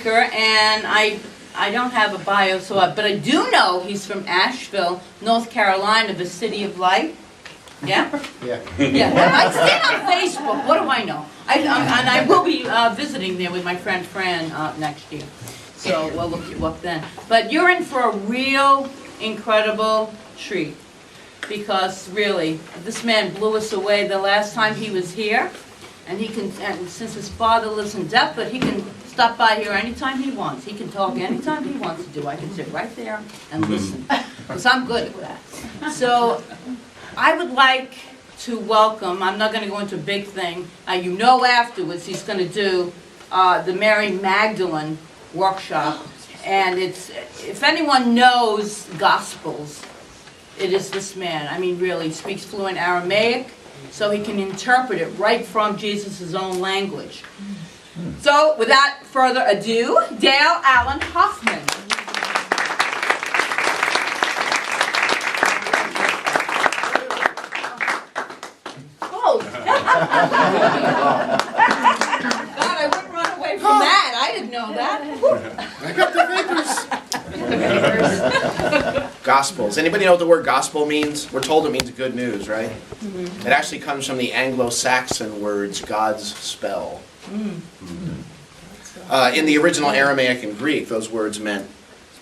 speaker, and I don't have a bio, but I do know he's from Asheville, North Carolina, the City of Light. Yeah? Yeah. Yeah. I see it on Facebook. What do I know? And I will be visiting there with my friend Fran next year. So we'll look you up then. But you're in for a real incredible treat. Because really, this man blew us away the last time he was here. And since his father lives in Deptford, he can stop by here anytime he wants. He can talk anytime he wants to do. I can sit right there and listen. Because I'm good at that. So I would like to welcome, I'm not going to go into a big thing, you know afterwards he's going to do the Mary Magdalene workshop. And if anyone knows Gospels, it is this man. I mean, really, he speaks fluent Aramaic, so he can interpret it right from Jesus' own language. So, without further ado, Dale Allen Hoffman. Oh! God, I wouldn't run away from that. I didn't know that. I got the vapors. Gospels. Anybody know what the word gospel means? We're told it means good news, right? Mm-hmm. It actually comes from the Anglo-Saxon words God's spell. Mm-hmm. In the original Aramaic and Greek, those words meant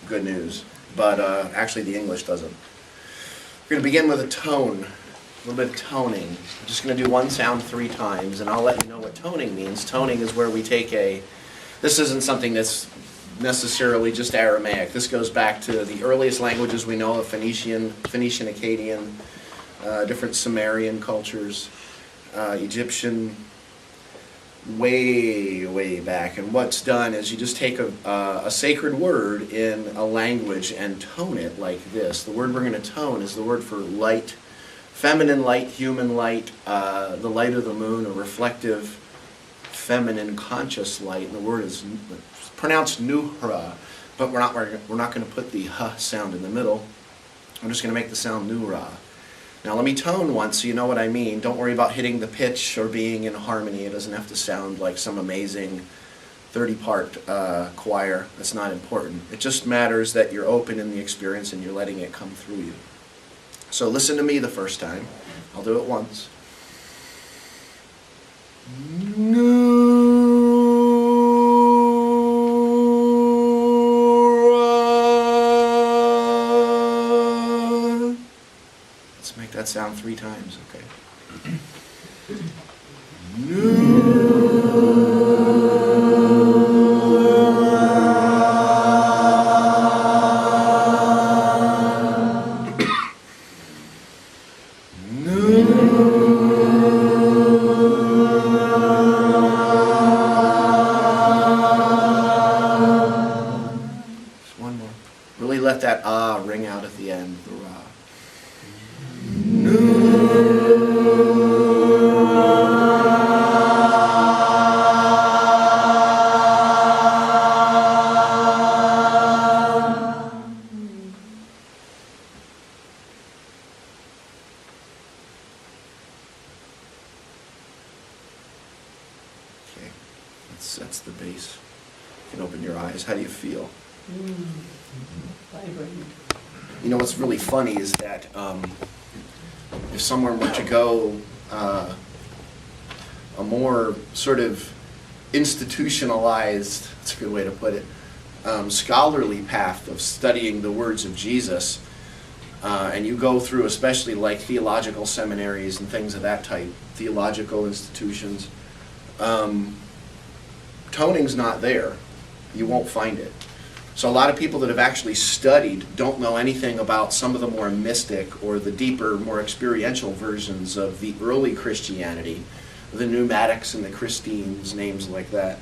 good news. But actually the English doesn't. We're going to begin with a tone. A little bit of toning. I'm just going to do one sound 3 times, and I'll let you know what toning means. Toning is where we take this isn't something that's necessarily just Aramaic. This goes back to the earliest languages we know of, Phoenician, Akkadian, different Sumerian cultures, Egyptian, way back. And what's done is you just take a sacred word in a language and tone it like this. The word we're going to tone is the word for light, feminine light, human light, the light of the moon, a reflective, feminine, conscious light. And the word is pronounced nuhra, but we're not going to put the h sound in the middle. I'm just going to make the sound nura. Now let me tone once so you know what I mean. Don't worry about hitting the pitch or being in harmony. It doesn't have to sound like some amazing 30-part choir. That's not important. It just matters that you're open in the experience and you're letting it come through you. So listen to me the first time. I'll do it once. Let's make that sound 3 times, okay? One more. Really let that ah ring out at the end, the ra. Okay, that's the bass. You can open your eyes. How do you feel? You know what's really funny is that if someone were to go a more sort of institutionalized, that's a good way to put it, scholarly path of studying the words of Jesus, and you go through especially like theological seminaries and things of that type, theological institutions, toning's not there. You won't find it. So a lot of people that have actually studied don't know anything about some of the more mystic or the deeper, more experiential versions of the early Christianity, the Pneumatics and the Christines, names like that.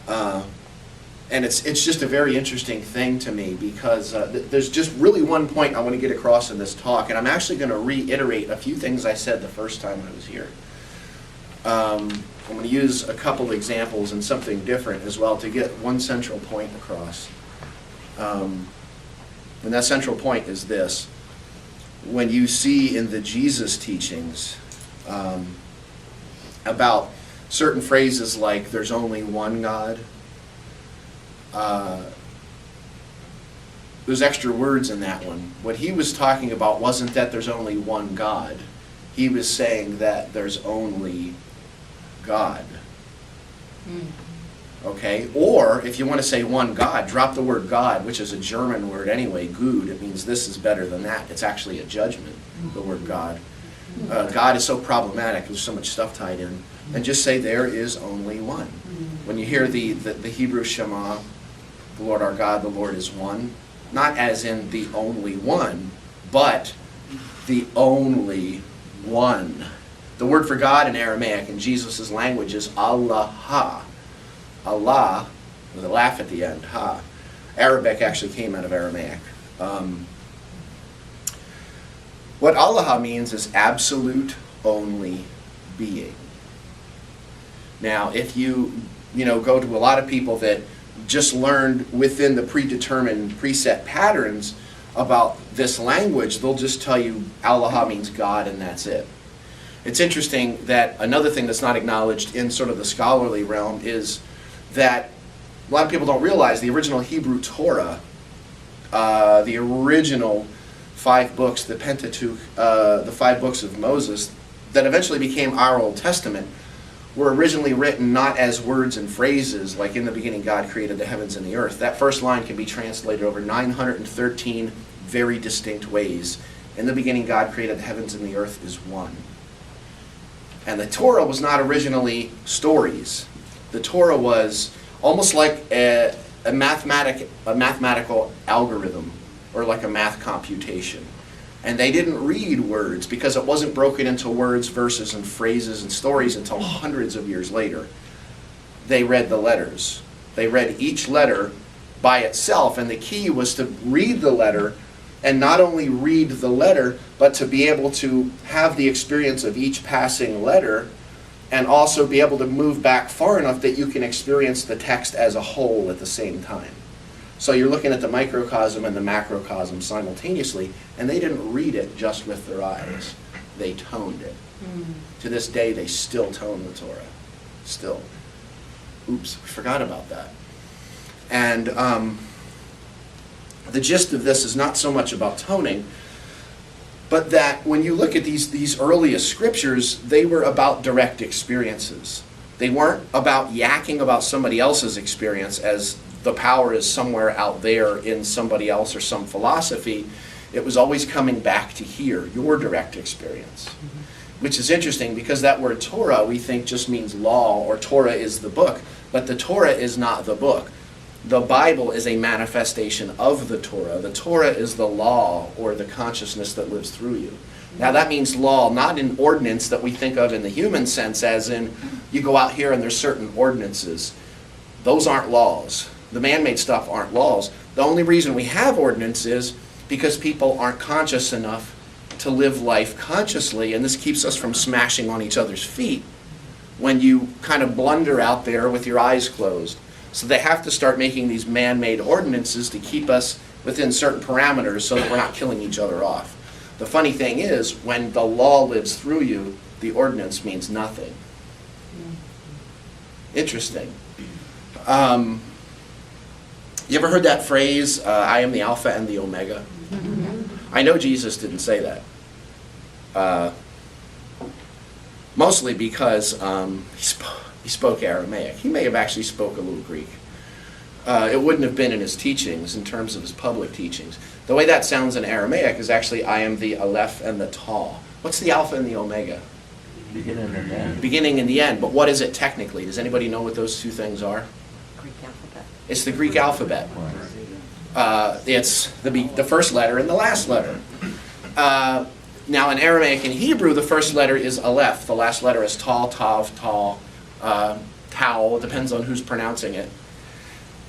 And it's just a very interesting thing to me because there's just really one point I want to get across in this talk, and I'm actually going to reiterate a few things I said the first time I was here. I'm going to use a couple examples and something different as well to get one central point across. And that central point is this. When you see in the Jesus teachings about certain phrases like there's only one God, there's extra words in that one. What he was talking about wasn't that there's only one God. He was saying that there's only God. Okay? Or, if you want to say one God, drop the word God, which is a German word anyway, gut. It means this is better than that. It's actually a judgment, the word God. God is so problematic. There's so much stuff tied in. And just say there is only one. When you hear the Hebrew Shema, the Lord our God, the Lord is one, not as in the only one, but the only one. The word for God in Aramaic, in Jesus' language, is Allah. Allah, with a laugh at the end, ha. Arabic actually came out of Aramaic. What Allah means is absolute only being. Now, if you go to a lot of people that just learned within the predetermined preset patterns about this language, they'll just tell you Allah means God and that's it. It's interesting that another thing that's not acknowledged in sort of the scholarly realm is that a lot of people don't realize the original Hebrew Torah, the original 5 books, the Pentateuch, the 5 books of Moses, that eventually became our Old Testament, were originally written not as words and phrases, like in the beginning God created the heavens and the earth. That first line can be translated over 913 very distinct ways. In the beginning God created the heavens and the earth is one. And the Torah was not originally stories. The Torah was almost like a mathematical algorithm, or like a math computation. And they didn't read words because it wasn't broken into words, verses, and phrases and stories until hundreds of years later. They read the letters. They read each letter by itself, and the key was to read the letter, and not only read the letter, but to be able to have the experience of each passing letter, and also be able to move back far enough that you can experience the text as a whole at the same time. So you're looking at the microcosm and the macrocosm simultaneously, and they didn't read it just with their eyes. They toned it. To this day, they still tone the Torah. Still. Oops, we forgot about that. And the gist of this is not so much about toning, but that when you look at these earliest scriptures, they were about direct experiences. They weren't about yakking about somebody else's experience as the power is somewhere out there in somebody else or some philosophy. It was always coming back to here, your direct experience. Which is interesting because that word Torah we think just means law, or Torah is the book. But the Torah is not the book. The Bible is a manifestation of the Torah. The Torah is the law, or the consciousness that lives through you. Now that means law, not an ordinance that we think of in the human sense, as in you go out here and there's certain ordinances. Those aren't laws. The man-made stuff aren't laws. The only reason we have ordinance is because people aren't conscious enough to live life consciously, and this keeps us from smashing on each other's feet when you kind of blunder out there with your eyes closed. So they have to start making these man-made ordinances to keep us within certain parameters so that we're not killing each other off. The funny thing is, when the law lives through you, the ordinance means nothing. Interesting. You ever heard that phrase, I am the Alpha and the Omega? I know Jesus didn't say that. Mostly because he spoke Aramaic. He may have actually spoke a little Greek. It wouldn't have been in his teachings, in terms of his public teachings. The way that sounds in Aramaic is actually, I am the Aleph and the Taw. What's the Alpha and the Omega? Beginning and end. Beginning and the end. But what is it technically? Does anybody know what those two things are? Greek alphabet. It's the Greek alphabet. It's the first letter and the last letter. Now in Aramaic and Hebrew, the first letter is Aleph. The last letter is Taw, Tav, Taw, Tau. It depends on who's pronouncing it.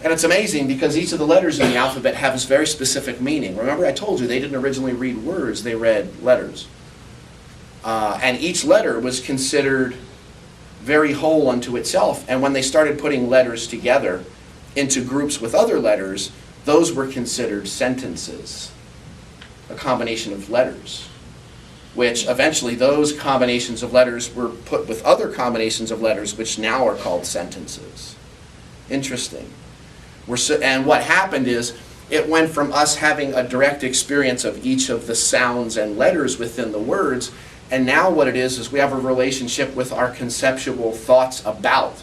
And it's amazing because each of the letters in the alphabet have this very specific meaning. Remember I told you they didn't originally read words, they read letters. And each letter was considered very whole unto itself. And when they started putting letters together into groups with other letters, those were considered sentences, a combination of letters, which eventually those combinations of letters were put with other combinations of letters, which now are called sentences. Interesting. And what happened is, it went from us having a direct experience of each of the sounds and letters within the words, and now what it is we have a relationship with our conceptual thoughts about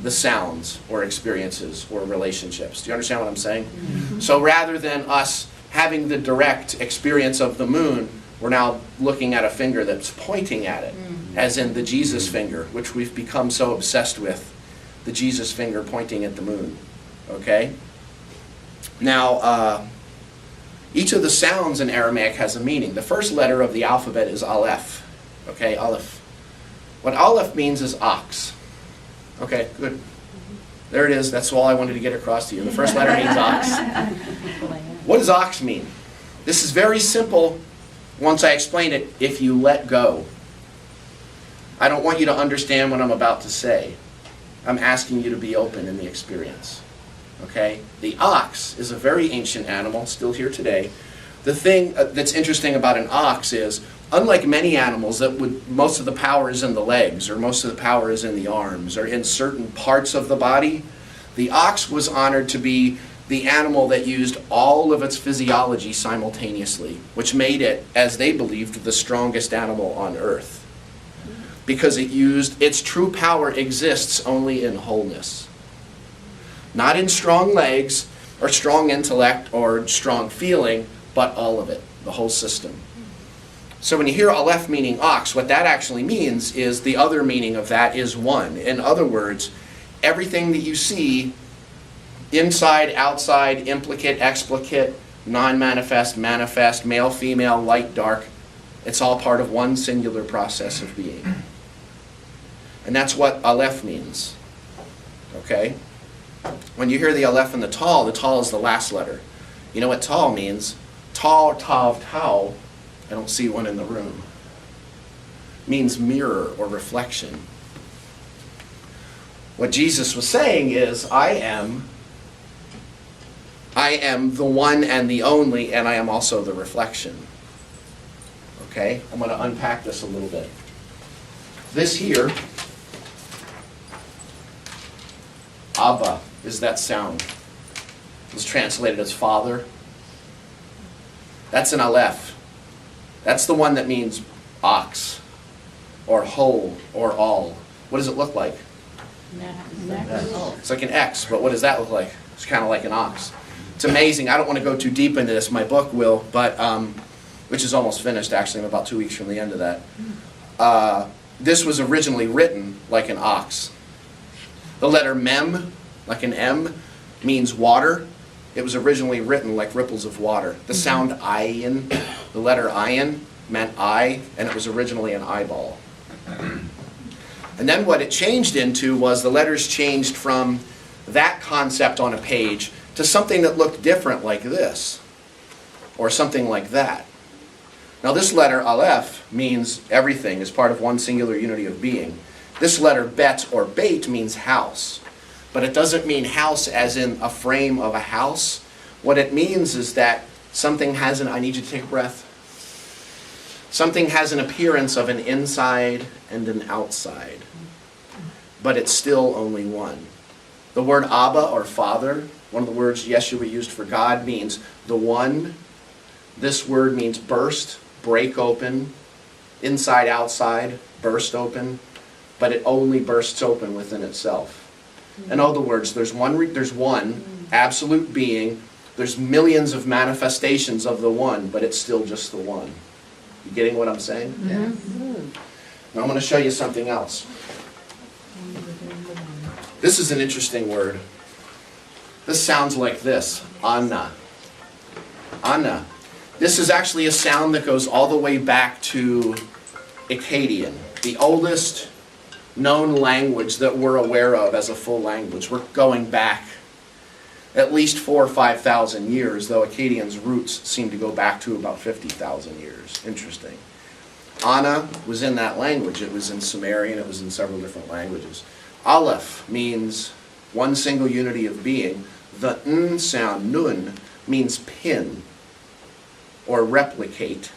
the sounds or experiences or relationships. Do you understand what I'm saying? Mm-hmm. So rather than us having the direct experience of the moon, we're now looking at a finger that's pointing at it, as in the Jesus finger, which we've become so obsessed with, the Jesus finger pointing at the moon. Okay? Now, each of the sounds in Aramaic has a meaning. The first letter of the alphabet is Aleph. Okay, Aleph. What Aleph means is ox. Okay, good. There it is. That's all I wanted to get across to you. The first letter means ox. What does ox mean? This is very simple once I explain it, if you let go. I don't want you to understand what I'm about to say. I'm asking you to be open in the experience. Okay? The ox is a very ancient animal, still here today. The thing that's interesting about an ox is, unlike many animals that most of the power is in the legs, or most of the power is in the arms, or in certain parts of the body, the ox was honored to be the animal that used all of its physiology simultaneously, which made it, as they believed, the strongest animal on earth. Because its true power exists only in wholeness. Not in strong legs, or strong intellect, or strong feeling, but all of it, the whole system. So when you hear Aleph meaning ox, what that actually means is the other meaning of that is one. In other words, everything that you see, inside, outside, implicate, explicate, non-manifest, manifest, male, female, light, dark, it's all part of one singular process of being. And that's what Aleph means. Okay? When you hear the Aleph and the Tal is the last letter. You know what Tal means? Tal, Tav, Tau, I don't see one in the room, means mirror or reflection. What Jesus was saying is, I am the one and the only, and I am also the reflection. Okay? I'm going to unpack this a little bit. This here, Abba, is that sound. It's translated as father. That's an Aleph. That's the one that means ox, or whole, or all. What does it look like? It's like an X, but what does that look like? It's kind of like an ox. It's amazing. I don't want to go too deep into this. My book will, but which is almost finished, actually. I'm about 2 weeks from the end of that. This was originally written like an ox. The letter Mem, like an M, means water. It was originally written like ripples of water. The sound ayin, the letter ayin, meant eye, and it was originally an eyeball. And then what it changed into was the letters changed from that concept on a page to something that looked different, like this, or something like that. Now this letter Aleph means everything is part of one singular unity of being. This letter Bet or Beit means house. But it doesn't mean house as in a frame of a house. What it means is that something has I need you to take a breath. Something has an appearance of an inside and an outside. But it's still only one. The word Abba, or Father, one of the words Yeshua used for God, means the one. This word means burst, break open, inside, outside, burst open. But it only bursts open within itself. In other words, there's one absolute being. There's millions of manifestations of the one, but it's still just the one. You getting what I'm saying? Mm-hmm. Now I'm going to show you something else. This is an interesting word. This sounds like this. Anna. Anna. This is actually a sound that goes all the way back to Akkadian, the oldest known language that we're aware of as a full language. We're going back at least 4,000 or 5,000 years, though Akkadian's roots seem to go back to about 50,000 years. Interesting. Anna was in that language. It was in Sumerian. It was in several different languages. Aleph means one single unity of being. The N sound, Nun, means pin or replicate.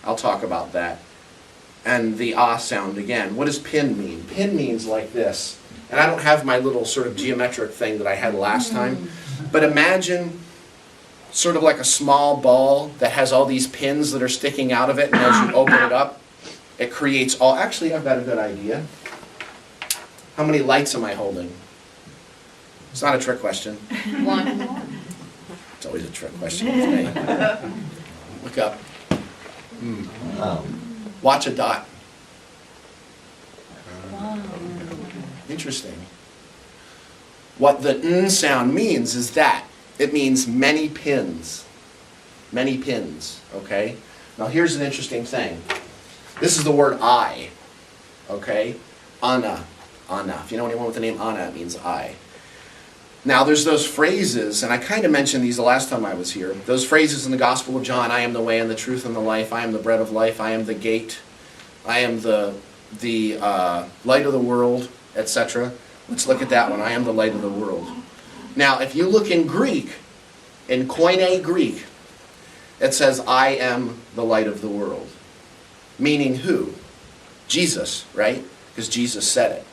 I'll talk about that. And the ah sound again. What does pin mean? Pin means like this. And I don't have my little sort of geometric thing that I had last time. But imagine sort of like a small ball that has all these pins that are sticking out of it, and as you open it up, it creates all... Actually, I've got a good idea. How many lights am I holding? It's not a trick question. One. It's always a trick question with me. Look up. Oh. Watch a dot. Interesting. What the n sound means is that. It means many pins. Many pins, okay? Now here's an interesting thing. This is the word I, okay? Anna, Anna. If you know anyone with the name Anna, it means I. Now there's those phrases, and I kind of mentioned these the last time I was here. Those phrases in the Gospel of John, I am the way and the truth and the life, I am the bread of life, I am the gate, I am the light of the world, etc. Let's look at that one. I am the light of the world. Now, if you look in Greek, in Koine Greek, it says, I am the light of the world. Meaning who? Jesus, right? Because Jesus said it.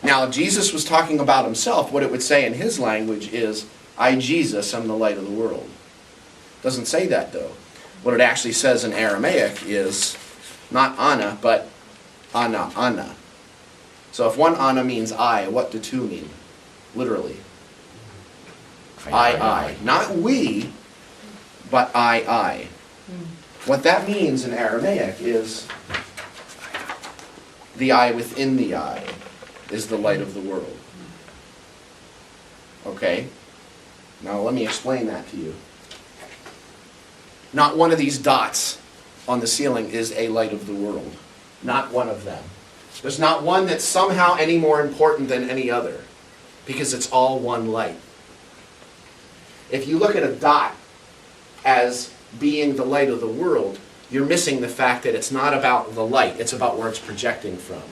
Now, if Jesus was talking about himself, what it would say in his language is, I, Jesus, am the light of the world. It doesn't say that, though. What it actually says in Aramaic is, not Anna, but Anna, Anna. So if one Anna means I, what do two mean? Literally. I. Not we, but I. What that means in Aramaic is the I within the I is the light of the world. Okay? Now let me explain that to you. Not one of these dots on the ceiling is a light of the world. Not one of them. There's not one that's somehow any more important than any other, because it's all one light. If you look at a dot as being the light of the world, you're missing the fact that it's not about the light, it's about where it's projecting from.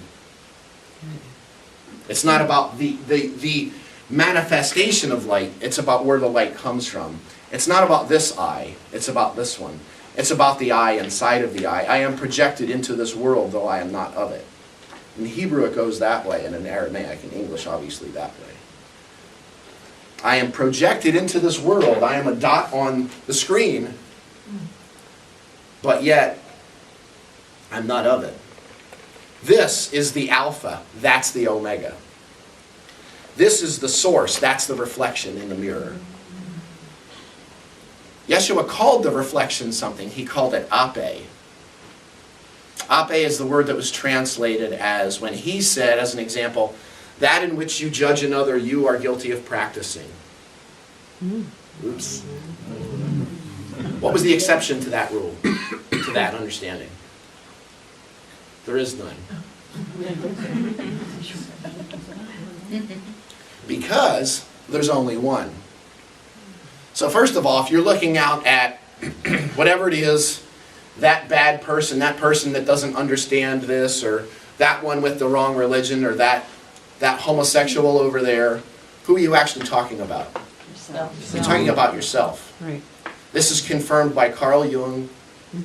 It's not about the manifestation of light, it's about where the light comes from. It's not about this eye, it's about this one. It's about the eye inside of the eye. I am projected into this world, though I am not of it. In Hebrew it goes that way, and in Aramaic, in English obviously that way. I am projected into this world. I am a dot on the screen, but yet I'm not of it. This is the alpha. That's the omega. This is the source. That's the reflection in the mirror. Yeshua called the reflection something. He called it ape. Ape is the word that was translated as, when he said, as an example, that in which you judge another, you are guilty of practicing. Oops. What was the exception to that rule, to that understanding? There is none. Because there's only one. So first of all, if you're looking out at whatever it is, that bad person, that person that doesn't understand this, or that one with the wrong religion, or that homosexual over there, who are you actually talking about? Yourself. You're talking about yourself. Right. This is confirmed by Carl Jung,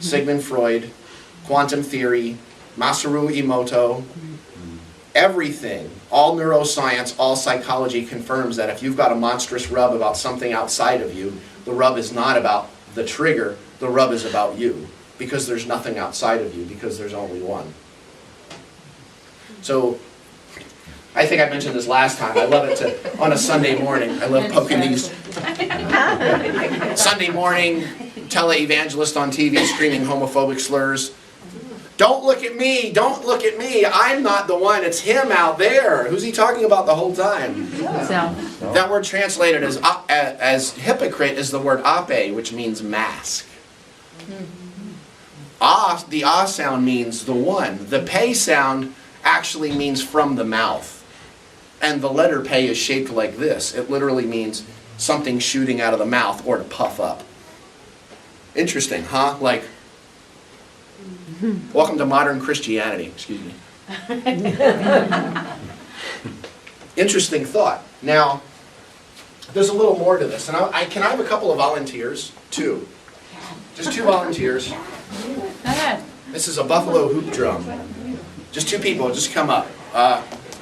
Sigmund Freud, quantum theory, Masaru Emoto. Everything, all neuroscience, all psychology confirms that if you've got a monstrous rub about something outside of you, the rub is not about the trigger, the rub is about you. Because there's nothing outside of you, because there's only one. So, I think I mentioned this last time. I love it on a Sunday morning. I love poking these. Sunday morning, tele-evangelist on TV screaming homophobic slurs. Don't look at me, don't look at me. I'm not the one, it's him out there. Who's he talking about the whole time? So, That word translated as hypocrite is the word ape, which means mask. The ah sound means the one. The pei sound actually means from the mouth. And the letter pei is shaped like this. It literally means something shooting out of the mouth or to puff up. Interesting, huh? Like, welcome to modern Christianity. Excuse me. Interesting thought. Now, there's a little more to this. And can I have a couple of volunteers? Two. Just two volunteers. Go ahead. This is a buffalo hoop drum. Just two people, just come up.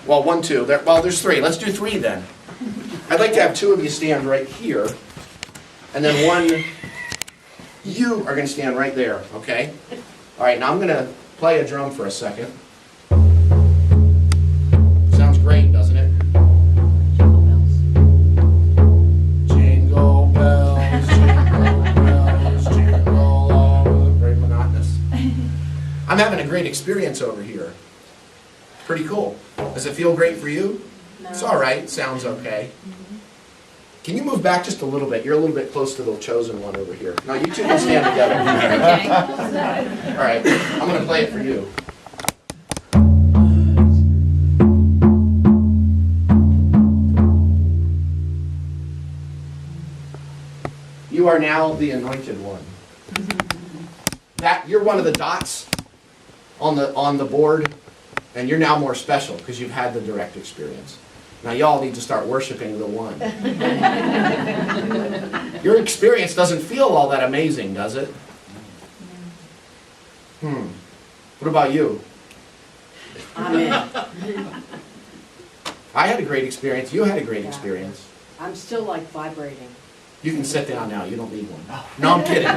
Well, one, two. Well, there's three. Let's do three then. I'd like to have two of you stand right here, and then one, you are going to stand right there, okay? All right, now I'm going to play a drum for a second. Sounds great, doesn't it? Jingle bells, jingle all the way. Very monotonous. I'm having a great experience over here. Pretty cool. Does it feel great for you? No. It's all right. Sounds okay. Can you move back just a little bit? You're a little bit close to the chosen one over here. Now you two can stand together. Okay. All right. I'm going to play it for you. You are now the anointed one. You're one of the dots on the board, and you're now more special because you've had the direct experience. Now y'all need to start worshiping the one. Your experience doesn't feel all that amazing, does it? What about you? Amen. I had a great experience. You had a great experience. I'm still like vibrating. You can sit down now. You don't need one. No, I'm kidding.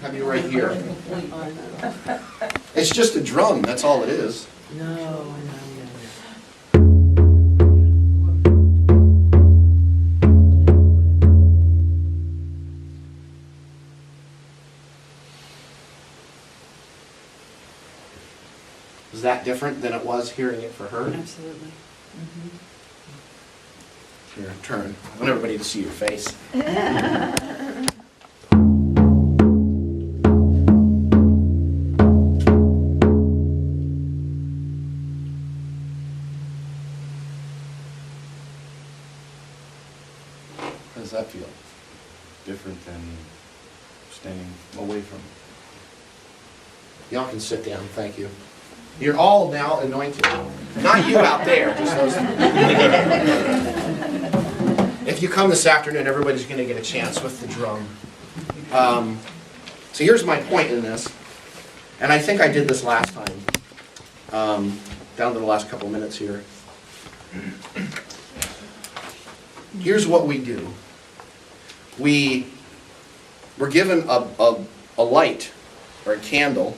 Have you right here. It's just a drum. That's all it is. No. Is that different than it was hearing it for her? Absolutely. Here, turn. I want everybody to see your face. How does that feel? Different than standing away from it. Y'all can sit down, thank you. You're all now anointed. Not you out there, just those. If you come this afternoon, everybody's going to get a chance with the drum. So here's my point in this, and I think I did this last time, down to the last couple minutes here. Here's what we do. We're given a light, or a candle,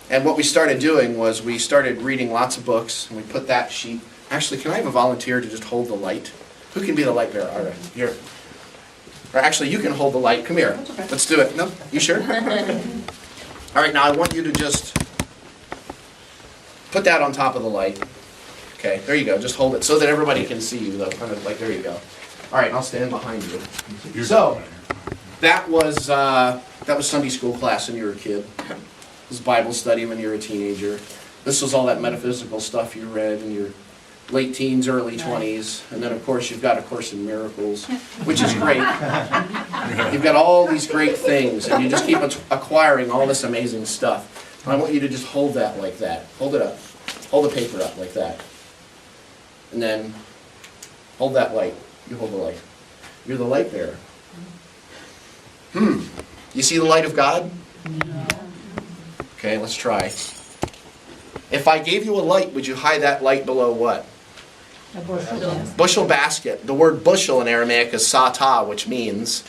and what we started doing was we started reading lots of books, and we put that sheet. Actually, can I have a volunteer to just hold the light? Who can be the light bearer? All right, here. Or actually, you can hold the light. Come here. That's okay. Let's do it. No? You sure? All right, now I want you to just put that on top of the light. Okay, there you go. Just hold it so that everybody can see you, though. Kind of like, there you go. All right, I'll stand behind you. So, that was Sunday school class when you were a kid. This was Bible study when you were a teenager. This was all that metaphysical stuff you read in your late teens, early 20s. And then, of course, you've got A Course in Miracles, which is great. You've got all these great things, and you just keep acquiring all this amazing stuff. And I want you to just hold that like that. Hold it up. Hold the paper up like that. And then hold that light. You hold the light. You're the light bearer. You see the light of God? No. Okay, let's try. If I gave you a light, would you hide that light below what? A bushel. Bushel basket. The word bushel in Aramaic is sata, which means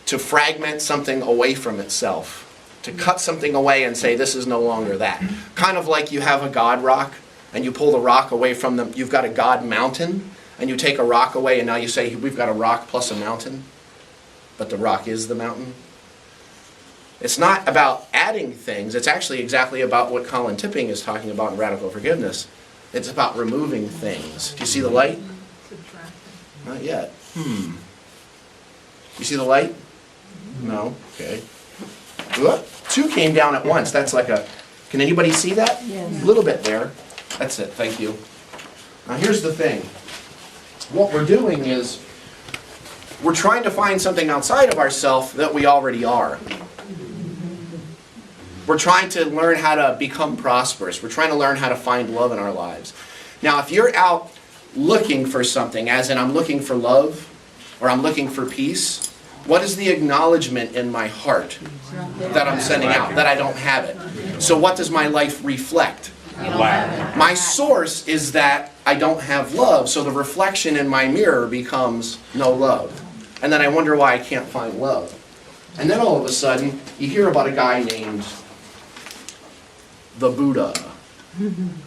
to fragment something away from itself. To cut something away and say, this is no longer that. Kind of like you have a God rock, and you pull the rock away from them. You've got a God mountain, and you take a rock away, and now you say, we've got a rock plus a mountain. But the rock is the mountain. It's not about adding things. It's actually exactly about what Colin Tipping is talking about in Radical Forgiveness. It's about removing things. Do you see the light? Not yet. You see the light? No? Okay. Whoop. Two came down at once. That's like a... Can anybody see that? Yes. A little bit there. That's it. Thank you. Now here's the thing. What we're doing is we're trying to find something outside of ourselves that we already are. We're trying to learn how to become prosperous. We're trying to learn how to find love in our lives. Now, if you're out looking for something, as in I'm looking for love, or I'm looking for peace, what is the acknowledgement in my heart that I'm sending out, that I don't have it? So what does my life reflect? You don't have it. My source is that I don't have love, so the reflection in my mirror becomes no love. And then I wonder why I can't find love. And then all of a sudden, you hear about a guy named the Buddha.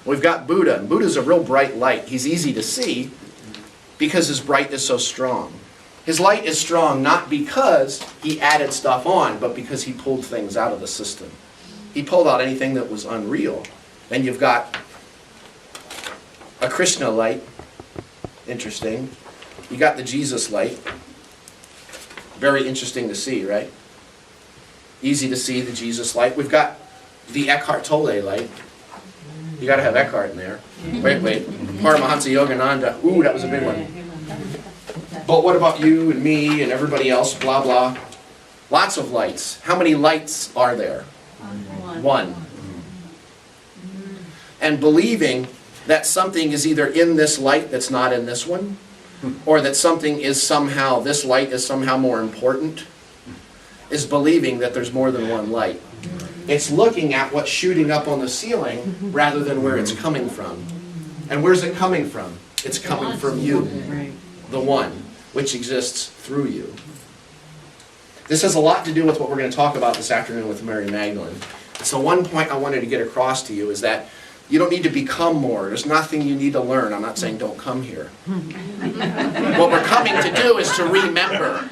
We've got Buddha, and Buddha's a real bright light. He's easy to see because his bright is so strong. His light is strong not because he added stuff on, but because he pulled things out of the system. He pulled out anything that was unreal. And you've got a Krishna light, interesting. You got the Jesus light, very interesting to see, right? Easy to see, the Jesus light. We've got the Eckhart Tolle light. You got to have Eckhart in there. Wait. Paramahansa Yogananda. Ooh, that was a big one. But what about you and me and everybody else? Blah, blah. Lots of lights. How many lights are there? One. And believing that something is either in this light that's not in this one, or that something is somehow, this light is somehow more important, is believing that there's more than one light. It's looking at what's shooting up on the ceiling rather than where it's coming from. And where's it coming from? It's coming from you, the one, which exists through you. This has a lot to do with what we're going to talk about this afternoon with Mary Magdalene. So one point I wanted to get across to you is that you don't need to become more. There's nothing you need to learn. I'm not saying don't come here. What we're coming to do is to remember.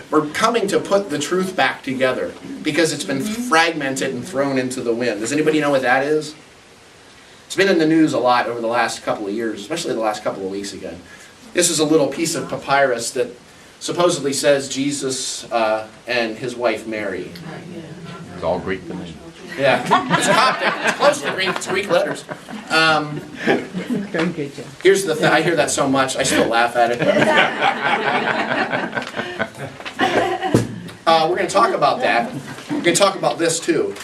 We're coming to put the truth back together because it's been fragmented and thrown into the wind. Does anybody know what that is? It's been in the news a lot over the last couple of years, especially the last couple of weeks again. This is a little piece of papyrus that supposedly says Jesus and his wife Mary. It's all Greek to me. Yeah, it's Coptic. It's close to Greek. It's Greek letters. Very good, Joe. Here's the thing. I hear that so much, I still laugh at it. We're going to talk about that. We're going to talk about this too.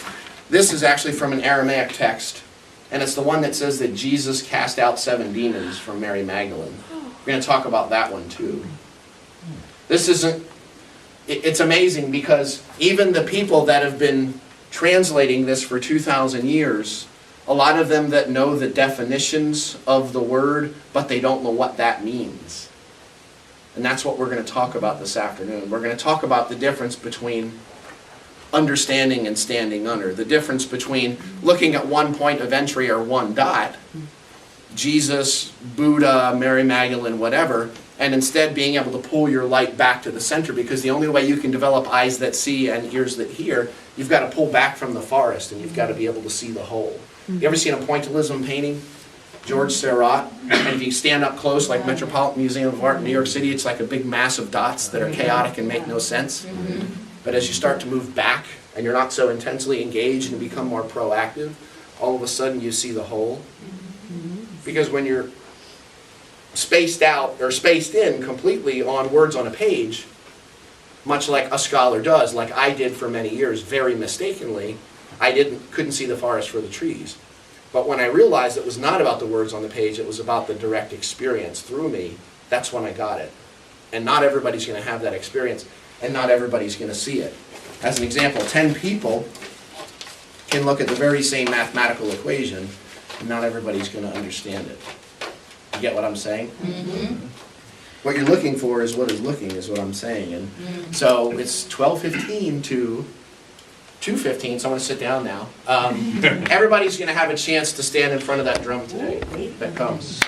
This is actually from an Aramaic text, and it's the one that says that Jesus cast out 7 demons from Mary Magdalene. We're going to talk about that one too. This isn't... It's amazing because even the people that have been translating this for 2,000 years, a lot of them that know the definitions of the word, but they don't know what that means. And that's what we're going to talk about this afternoon. We're going to talk about the difference between understanding and standing under. The difference between looking at one point of entry or one dot, Jesus, Buddha, Mary Magdalene, whatever, and instead being able to pull your light back to the center, because the only way you can develop eyes that see and ears that hear, you've got to pull back from the forest and you've got to be able to see the whole. You ever seen a pointillism painting? George Seurat? And if you stand up close, like Metropolitan Museum of Art in New York City, it's like a big mass of dots that are chaotic and make no sense. But as you start to move back and you're not so intensely engaged and become more proactive, all of a sudden you see the whole. Because when you're spaced out or spaced in completely on words on a page, much like a scholar does, like I did for many years, very mistakenly, I couldn't see the forest for the trees. But when I realized it was not about the words on the page, it was about the direct experience through me, that's when I got it. And not everybody's going to have that experience, and not everybody's going to see it. As an example, 10 people can look at the very same mathematical equation, and not everybody's going to understand it. You get what I'm saying? What you're looking for is what is looking, is what I'm saying. And so it's 12:15 to 2:15, so I'm going to sit down now. Everybody's going to have a chance to stand in front of that drum today that comes.